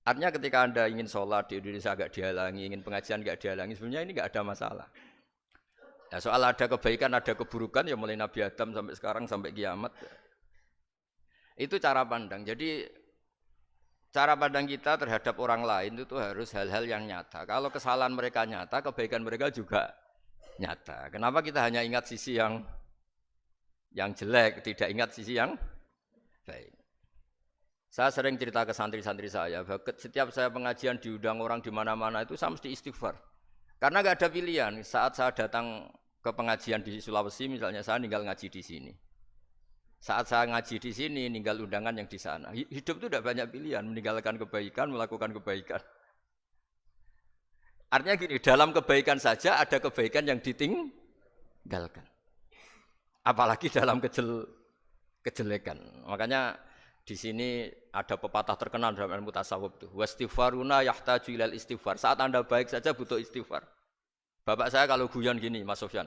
Artinya ketika Anda ingin sholat di Indonesia enggak dihalangi, ingin pengajian enggak dihalangi, sebenarnya ini enggak ada masalah. Ya, soal ada kebaikan, ada keburukan ya mulai Nabi Adam sampai sekarang sampai kiamat. Itu cara pandang. Jadi cara pandang kita terhadap orang lain itu harus hal-hal yang nyata. Kalau kesalahan mereka nyata, kebaikan mereka juga nyata. Kenapa kita hanya ingat sisi yang jelek, tidak ingat sisi yang baik? Saya sering cerita ke santri-santri saya, setiap saya pengajian diundang orang di mana-mana itu saya mesti istighfar. Karena nggak ada pilihan. Saat saya datang ke pengajian di Sulawesi, misalnya saya tinggal ngaji di sini. Saat saya ngaji di sini, ninggal undangan yang di sana. Hidup itu tidak banyak pilihan, meninggalkan kebaikan, melakukan kebaikan. Artinya gini, dalam kebaikan saja ada kebaikan yang ditinggalkan. Apalagi dalam kejelekan. Makanya di sini ada pepatah terkenal dalam ilmu tasawuf tuh. Wastighfaruna yahtaju ilal istighfar. Saat Anda baik saja butuh istighfar. Bapak saya kalau guyon gini, Mas Sofyan.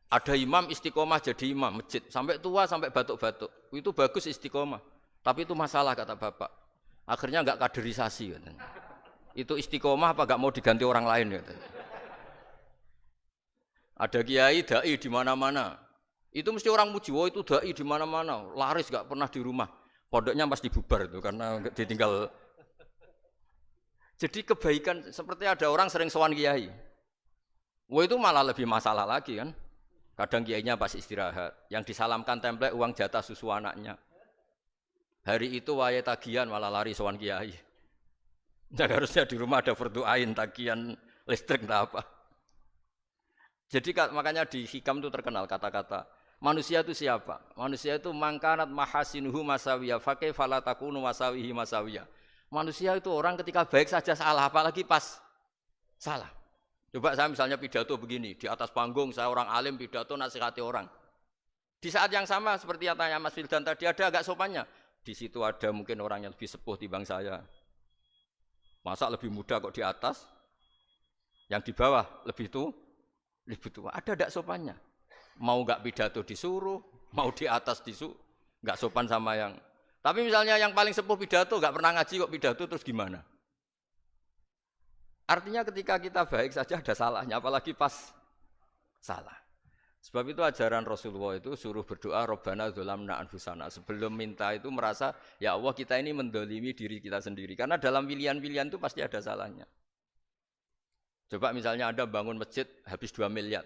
Ada imam istiqomah jadi imam masjid sampai tua sampai batuk-batuk. Itu bagus istiqomah. Tapi itu masalah kata bapak. Akhirnya enggak kaderisasi katanya. Itu istiqomah apa enggak mau diganti orang lain katanya. Ada kiai dai di mana-mana. Itu mesti orang muji, "Oh, itu dai di mana-mana, laris enggak pernah di rumah." Pondoknya pasti bubar itu karena ditinggal. Jadi kebaikan seperti ada orang sering sowan kiai. Wah, itu malah lebih masalah lagi kan. Kadang kiainya pas istirahat, yang disalamkan template uang jatah susu anaknya. Hari itu waya tagihan malah lari sowan kiai. Nah, harusnya di rumah ada fardu ain, tagihan listrik entah apa. Jadi makanya di hikam itu terkenal kata-kata manusia itu siapa? Manusia itu mangkanat mahasinuhu masawiyah, fakih falatakunu masawihi masawiyah. Manusia itu orang ketika baik saja salah, apalagi pas Salah. Coba saya misalnya pidato begini, di atas panggung saya orang alim pidato nasihati orang. Di saat yang sama seperti yang tanya Mas Wildan tadi, ada agak sopannya. Di situ ada mungkin orang yang lebih sepuh timbang saya. Masa lebih muda kok di atas? Yang di bawah lebih tua. Ada agak sopannya. Mau enggak pidato disuruh, mau di atas disuruh, enggak sopan sama yang. Tapi misalnya yang paling sepuh pidato enggak pernah ngaji kok pidato terus gimana? Artinya ketika kita baik saja ada salahnya, apalagi pas salah. Sebab itu ajaran Rasulullah itu suruh berdoa Rabbana dzolamna anfusana. Sebelum minta itu merasa, ya Allah kita ini mendolimi diri kita sendiri. Karena dalam pilihan-pilihan itu pasti ada salahnya. Coba misalnya Anda bangun masjid habis 2 miliar.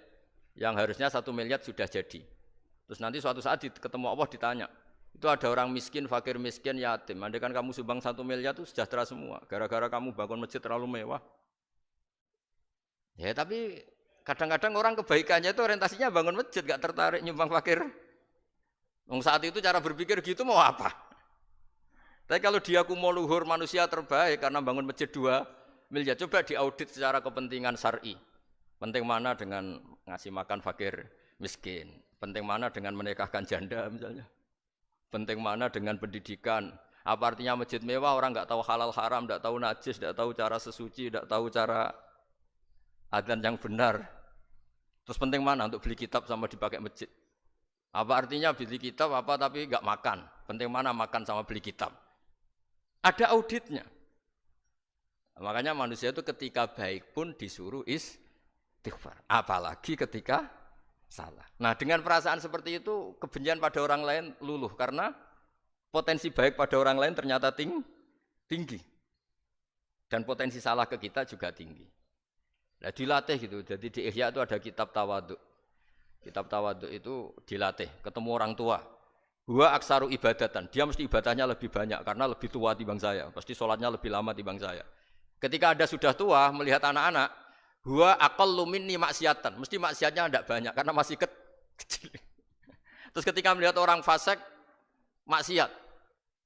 Yang harusnya 1 miliar sudah jadi. Terus nanti suatu saat ketemu Allah ditanya, itu ada orang miskin, fakir miskin, yatim. Andai kan kamu sumbang 1 miliar itu sejahtera semua. Gara-gara kamu bangun masjid terlalu mewah. Ya tapi kadang-kadang orang kebaikannya itu orientasinya bangun masjid, gak tertarik nyumbang fakir. Saat itu cara berpikir gitu mau apa? Tapi kalau dia mau luhur manusia terbaik karena bangun masjid 2 miliar, coba diaudit secara kepentingan syar'i. Penting mana dengan ngasih makan fakir miskin? Penting mana dengan menikahkan janda misalnya? Penting mana dengan pendidikan? Apa artinya masjid mewah orang nggak tahu halal haram, nggak tahu najis, nggak tahu cara sesuci, nggak tahu cara adzan yang benar. Terus penting mana untuk beli kitab sama dipakai masjid? Apa artinya beli kitab apa tapi nggak makan? Penting mana makan sama beli kitab? Ada auditnya. Makanya manusia itu ketika baik pun disuruh istighfar. Apalagi ketika salah. Nah dengan perasaan seperti itu kebencian pada orang lain luluh karena potensi baik pada orang lain ternyata tinggi. Dan potensi salah ke kita juga tinggi. Nah dilatih gitu, jadi di Ihya itu ada kitab tawaduk. Kitab tawaduk itu dilatih, ketemu orang tua. Huwa aksaru ibadatan, dia mesti ibadahnya lebih banyak karena lebih tua timbang saya. Pasti sholatnya lebih lama timbang saya. Ketika Anda sudah tua, melihat anak-anak, huwa aqallu minni maksiatan, mesti maksiatnya tidak banyak karena masih kecil. Terus ketika melihat orang fasik, maksiat,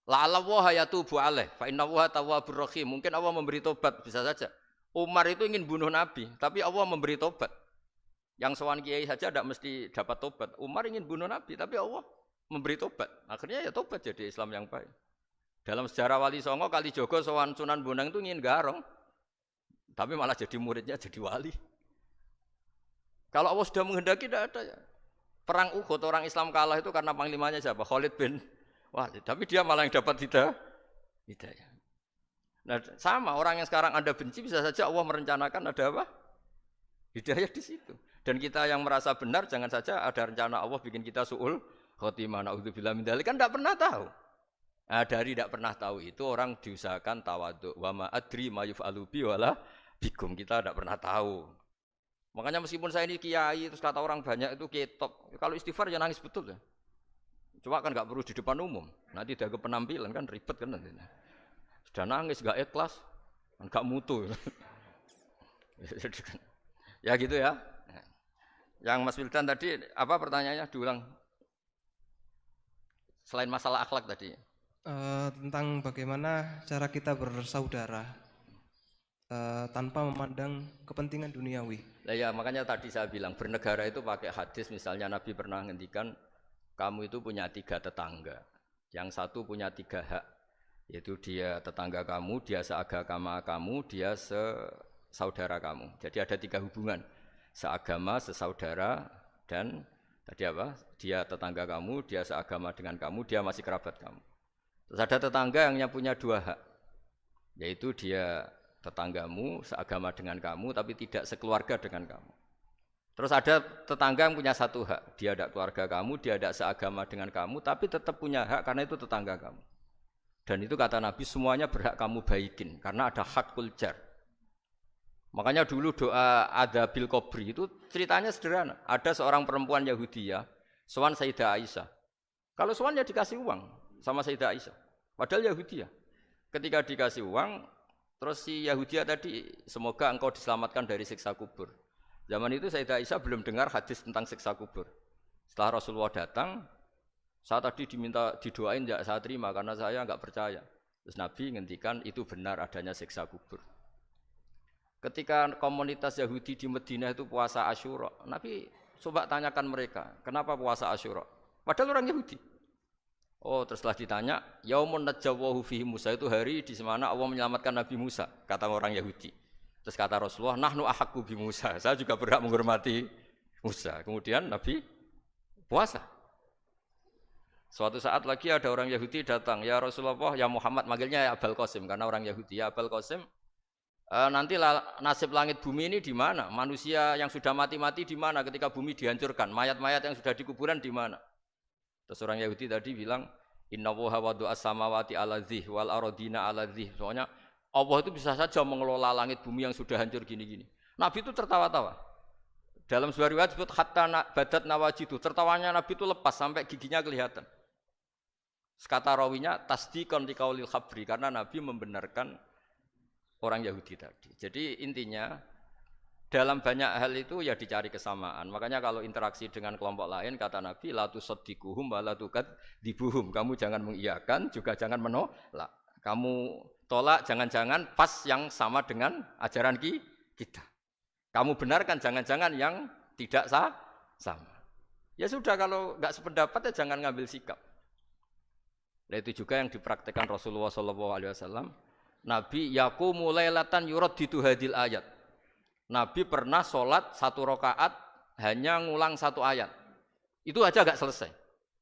la'allahu yatubu alaih, fa innallaha tawwabur rahim. Mungkin Allah memberi tobat, bisa saja. Umar itu ingin bunuh Nabi, tapi Allah memberi tobat. Yang sowan kiai saja tidak mesti dapat tobat. Umar ingin bunuh Nabi, tapi Allah memberi tobat. Akhirnya ya tobat jadi Islam yang baik. Dalam sejarah Wali Songo, Kalijogo sowan Sunan Bonang itu ingin garong, tapi malah jadi muridnya jadi wali. Kalau Allah sudah menghendaki tidak ada ya. Perang Uhud orang Islam kalah itu karena panglimanya siapa? Khalid bin Walid. Tapi dia malah yang dapat hidayah. Nah, sama orang yang sekarang Anda benci bisa saja Allah merencanakan ada apa? Hidayah di situ. Dan kita yang merasa benar jangan saja ada rencana Allah bikin kita su'ul khotimah naudzubillah min dzalik kan tidak pernah tahu. Nah, dari tidak pernah tahu itu orang diusahakan tawadhu. Wa ma adri ma yuf'alu bi wala bikum, kita tidak pernah tahu. Makanya meskipun saya ini kiai terus kata orang banyak itu ketop. Kalau istighfar ya nangis betul ya. Cuma kan enggak perlu di depan umum. Nanti ada penampilan kan ribet kan nanti. Sudah nangis enggak ikhlas, enggak mutu. Ya gitu ya. Yang Mas Wildan tadi apa pertanyaannya diulang? Selain masalah akhlak tadi. Tentang bagaimana cara kita bersaudara tanpa memandang kepentingan duniawi. Nah ya makanya tadi saya bilang bernegara itu pakai hadis, misalnya Nabi pernah ngendikan kamu itu punya 3 tetangga, yang satu punya 3 hak, yaitu dia tetangga kamu, dia seagama kamu, dia sesaudara kamu. Jadi ada 3 hubungan, seagama, sesaudara, dan tadi apa? Dia tetangga kamu, dia seagama dengan kamu, dia masih kerabat kamu. Terus ada tetangga yang punya 2 hak, yaitu dia tetanggamu, seagama dengan kamu, tapi tidak sekeluarga dengan kamu. Terus ada tetangga yang punya 1 hak, dia tidak keluarga kamu, dia tidak seagama dengan kamu, tapi tetap punya hak karena itu tetangga kamu. Dan itu kata Nabi semuanya berhak kamu baikin, karena ada hakul jar. Makanya dulu doa ada bil kubri itu ceritanya sederhana. Ada seorang perempuan Yahudi ya, sowan Sayyidah Aisyah. Kalau sowan ya dikasih uang sama Sayyidah Aisyah. Padahal Yahudi ya. Ketika dikasih uang, terus si Yahudi tadi, semoga engkau diselamatkan dari siksa kubur. Zaman itu Sayyidah Aisyah belum dengar hadis tentang siksa kubur. Setelah Rasulullah datang, saya tadi diminta didoain, ya saya terima karena saya enggak percaya. Terus Nabi ngendikan itu benar adanya siksa kubur. Ketika komunitas Yahudi di Madinah itu puasa Asyura, Nabi coba tanyakan mereka, kenapa puasa Asyura? Padahal orang Yahudi. Oh, terus setelah ditanya, Yaumun najjawahu fihi Musa, itu hari di mana Allah menyelamatkan Nabi Musa, kata orang Yahudi. Terus kata Rasulullah, nahnu ahaqqu bi Musa, saya juga berhak menghormati Musa. Kemudian Nabi puasa. Suatu saat lagi ada orang Yahudi datang, ya Rasulullah, ya Muhammad, manggilnya ya Abul Qasim karena orang Yahudi. Ya Abul Qasim, nanti nasib langit bumi ini di mana? Manusia yang sudah mati-mati di mana ketika bumi dihancurkan? Mayat-mayat yang sudah di kuburan di mana? Terus orang Yahudi tadi bilang, innallaha wadu'as samawati ala dzih wal aradina ala dzih. Soalnya Allah itu bisa saja mengelola langit bumi yang sudah hancur gini-gini. Nabi itu tertawa-tawa. Dalam sebuah riwayat disebut hatta badat nawajidu. Tertawanya Nabi itu lepas sampai giginya kelihatan. Kata rawinya tasdiqan liqaulil khabri, karena Nabi membenarkan orang Yahudi tadi. Jadi intinya dalam banyak hal itu ya dicari kesamaan. Makanya kalau interaksi dengan kelompok lain kata Nabi la tusaddiquhum wa la tukadzibuhum. Kamu jangan mengiyakan juga jangan menolak. Kamu tolak jangan-jangan pas yang sama dengan ajaran kita. Kamu benarkan jangan-jangan yang tidak sama. Ya sudah, kalau enggak sependapat ya jangan ngambil sikap. Nah, itu juga yang dipraktekkan Rasulullah SAW. Nabi yaqumu lailatan yuraddidu hadil ayat. Nabi pernah sholat 1 rakaat hanya ngulang 1 ayat. Itu aja gak selesai.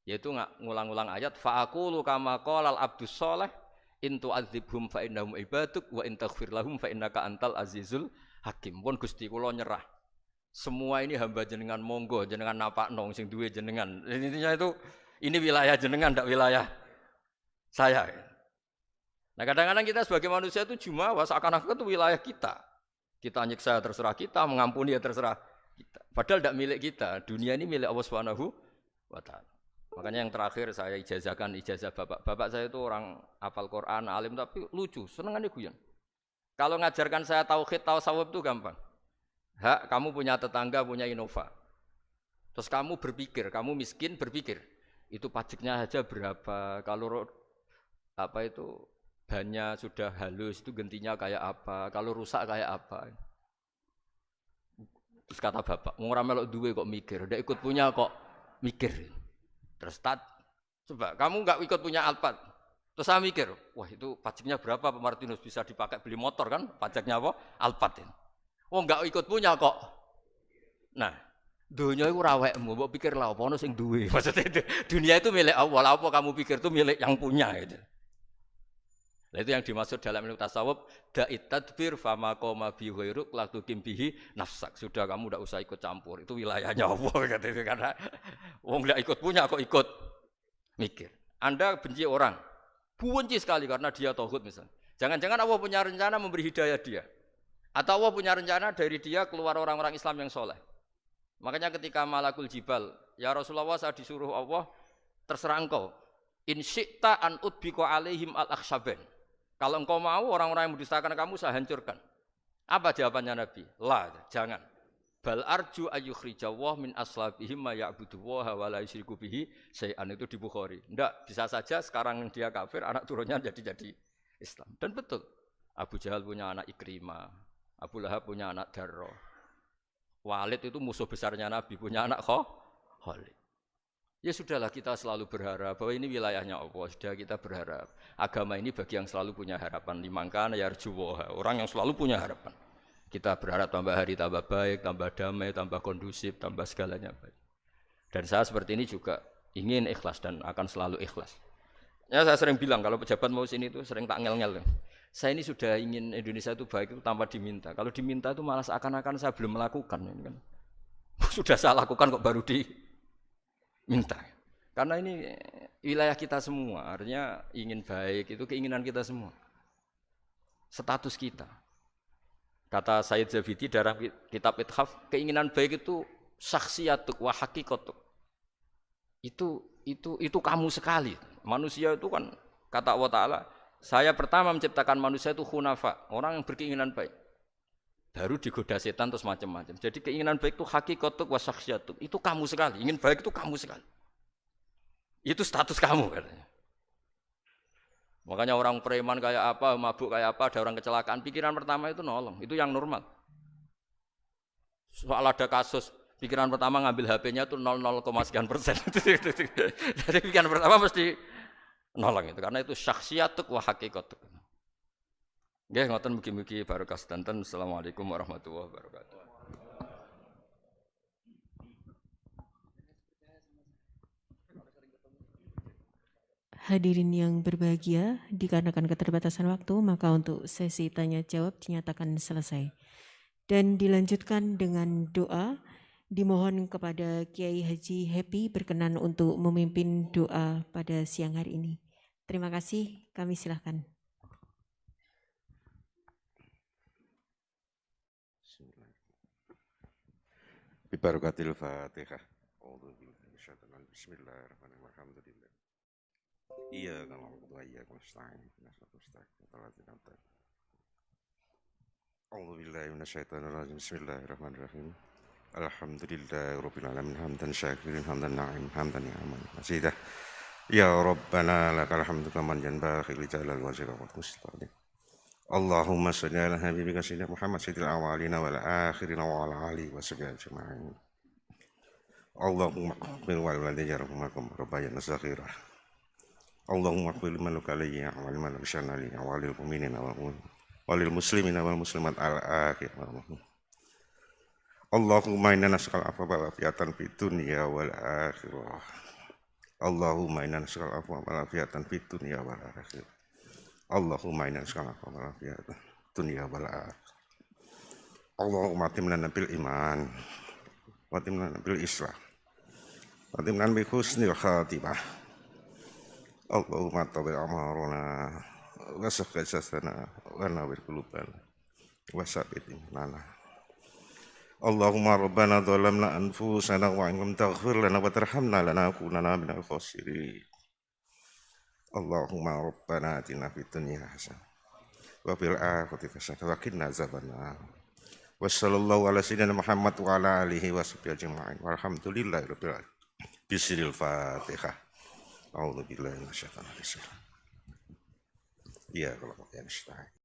Yaitu ngulang-ngulang ayat. Fa'aqulu kama qalal abdus sholeh in tu'adzibhum fa innahum ibaduk wa in taghfir lahum fa innaka antal azizul hakim. Pun Gusti kula nyerah. Semua ini hamba jenengan, monggo jenengan napakno sing duwe jenengan. Intinya itu ini wilayah jenengan ndak wilayah saya. Nah, kadang-kadang kita sebagai manusia itu jumawa seakan-akan itu wilayah kita. Kita nyiksa terserah kita, mengampuni ya terserah kita. Padahal tidak milik kita. Dunia ini milik Allah Subhanahu wa taala. Makanya yang terakhir saya ijazahkan ijazah bapak. Bapak saya itu orang hafal Quran, alim tapi lucu, senengannya guyon. Kalau ngajarkan saya tauhid, tasawuf itu gampang. Hak, kamu punya tetangga, punya Innova. Terus kamu berpikir, kamu miskin berpikir. Itu pajaknya aja berapa? Kalau bannya sudah halus itu gentinya kayak apa, kalau rusak kayak apa. Terus kata bapak, mau melok duwe kok mikir, udah ikut punya kok mikir. Terus coba kamu nggak ikut punya Alphard, terus saya mikir, wah itu pajaknya berapa Pak Martinus, bisa dipakai beli motor kan, pajaknya apa? Alphard ini. Oh nggak ikut punya kok. Nah, dunia itu rawekmu, mbok pikir lah apa ono sing duwe. Maksudnya itu, dunia itu milik Allah, apa kamu pikir itu milik yang punya gitu. Nah, itu yang dimaksud dalam ilmu tasawuf, da'it tadbir fama qoma bi ghairuk la tuqim bihi nafsak. Sudah kamu enggak usah ikut campur. Itu wilayahnya Allah kata itu, karena wong enggak ikut punya kok ikut mikir. Anda benci orang, benci sekali karena dia tauhid misalnya. Jangan-jangan Allah punya rencana memberi hidayah dia. Atau Allah punya rencana dari dia keluar orang-orang Islam yang soleh. Makanya ketika Malakul Jibal, ya Rasulullah saya disuruh Allah, terserah engkau. In syi'ta an udbiko alaihim al-akhshaban. Kalau engkau mau orang-orang yang mendustakan kamu saya hancurkan. Apa jawabannya Nabi? La, jangan. Bal arju ayyukhrijawah min aslabihim ma ya'buduwaha wa la yusyriku bihi syai'an, itu di Bukhari. Enggak, bisa saja sekarang dia kafir, anak turunnya jadi Islam. Dan betul. Abu Jahal punya anak Ikrimah, Abu Lahab punya anak Darrah. Walid itu musuh besarnya Nabi, punya anak Khalid. Ya sudahlah, kita selalu berharap bahwa ini wilayahnya Allah. Sudah, kita berharap agama ini bagi yang selalu punya harapan. Limangkana yarjuwaha, orang yang selalu punya harapan. Kita berharap tambah hari tambah baik, tambah damai, tambah kondusif, tambah segalanya baik. Dan saya seperti ini juga ingin ikhlas dan akan selalu ikhlas. Ya, saya sering bilang kalau pejabat mau sini itu sering tak ngel-ngel. Saya ini sudah ingin Indonesia itu baik itu tanpa diminta. Kalau diminta itu malah seakan-akan saya belum melakukan. Kan. Sudah saya lakukan kok baru minta. Karena ini wilayah kita semua, artinya ingin baik itu keinginan kita semua. Status kita. Kata Sayyid Zabidi dalam kitab Ithaf, keinginan baik itu syakhsiyatuk wa hakikatuk. Itu kamu sekali. Manusia itu kan kata Allah Ta'ala, saya pertama menciptakan manusia itu khunafa, orang yang berkeinginan baik. Baru digoda setan terus macam-macam. Jadi keinginan baik itu hakikatuk wa syakhsiyatuk. Itu kamu sekali. Ingin baik itu kamu sekali. Itu status kamu katanya. Makanya orang preman kayak apa, mabuk kayak apa, ada orang kecelakaan, pikiran pertama itu nolong, itu yang normal. Soal ada kasus, pikiran pertama ngambil HP-nya itu 00, sekian persen. Jadi pikiran pertama mesti nolong itu, karena itu syakhsiyatuk wa hakikatuk. Nggih, ngoten mugi-mugi barokah sedanten. Assalamualaikum warahmatullahi wabarakatuh. Hadirin yang berbahagia, dikarenakan keterbatasan waktu, maka untuk sesi tanya jawab dinyatakan selesai. Dan dilanjutkan dengan doa, dimohon kepada Kiai Haji Happy berkenan untuk memimpin doa pada siang hari ini. Terima kasih, kami silakan. Bibarakatil Fatihah. Bismillahirrahmanirrahim. Iya kalau iya nasta'in. A'udzubillahi minasyaitonirrajim. Bismillahirrahmanirrahim. Alhamdulillahirabbil alamin hamdan syakirin hamdan na'im hamdan ni'aman masidah. Ya Rabbana lakal hamdu kaman yanbaghi li jalal wajhika wa mustaqim. Allahumma shalli ala habibika sayyidina Muhammad sayyidil awwalina wal akhirin wa ala alihi wa sahbihi ajma'in. Allahumma qbil wal walidayya rahmakum rabbayana saghira. Allahumma qbil man kalayya wa man bishana li awalil mu'minina walil muslimina wal muslimat al akhir. Allahumma inna nas'aluka al-afwa wal afiyatan fid dunya wal akhirah. Allahumma inna nas'aluka al-afwa wal afiyatan fid dunya wal akhirah. Allahumma inna nas'aluka al-afwa wal afiyatan fid dunya wal akhirah. Allahumma atimna bil iman wa atimna bil islam wa atimna bi husnil khatimah. Allahumma tabi amaruna wa sahhi jasana wa nawwir qulubana wa sabbit imanana. Allahumma rabbana dhalamna anfusana wa in lam taghfir lana wa tarhamna lanakunanna minal khasirin. Allahumma rabbana atina fid dunya hasanah wa fil akhirati hasanah wa qina azabannar. Wa sallallahu ala sayyidina Muhammad wa ala alihi wa sahbihi ajma'in. Walhamdulillahi rabbil alamin. Bismil Fatihah. A'udzu billahi minasyaitonir rajim. Iya kalau pakai nasta'in.